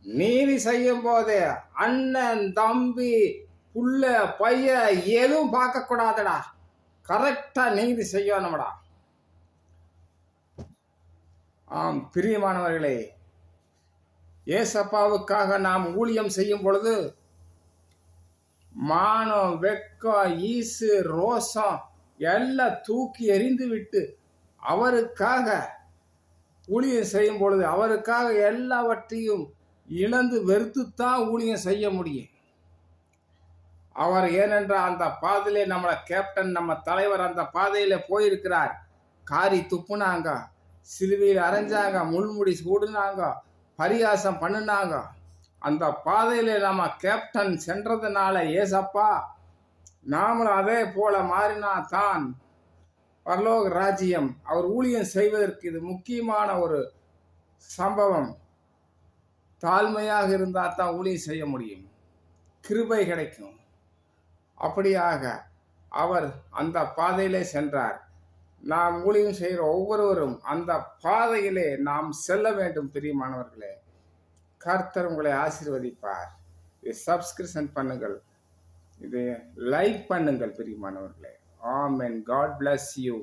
நீதி செய்யும் போது அண்ணன் தம்பி புள்ள பையன் எதுவும் பார்க்க கூடாதுடா. கரெக்டா நீதி செய்யணும்டா. ஆம் பிரியமானவர்களே, ஏசப்பாவுக்காக நாம் ஊழியம் செய்யும் பொழுது மானம், வெக்கம், ஈசு, ரோசம் எல்லாம் தூக்கி எறிந்து விட்டு அவருக்காக ஊழியம் செய்யும் பொழுது அவருக்காக எல்லாவற்றையும் இழந்து வெறுத்துத்தான் ஊழியம் செய்ய முடியும். அவர் ஏனென்றால் அந்த பாதையிலே நம்மளை கேப்டன், நம்ம தலைவர் அந்த பாதையில போயிருக்கிறார். காரி துப்புனாங்க, சிலுவையில் அரைஞ்சாங்க, முள்முடி சூடுனாங்க, பரிகாசம் பண்ணினாங்க. அந்த பாதையில நம்ம கேப்டன் சென்றதுனால ஏசப்பா நாமளும் அதே போல மாறினா தான் பரலோக ராஜ்யம். அவர் ஊழியம் செய்வதற்கு இது முக்கியமான ஒரு சம்பவம். தாழ்மையாக இருந்தால் தான் ஊழியம் செய்ய முடியும், கிருபை கிடைக்கும். அப்படியாக அவர் அந்த பாதையிலே சென்றார். நாம் ஊழியம் செய்கிற ஒவ்வொருவரும் அந்த பாதையிலே நாம் செல்ல வேண்டும். பிரியமானவர்களே, கர்த்தர் உங்களை ஆசீர்வதிப்பார். இதை சப்ஸ்கிரிப்ஷன் பண்ணுங்கள், இதை லைக் பண்ணுங்கள் பிரியமானவர்களே. ஆமென். God bless you.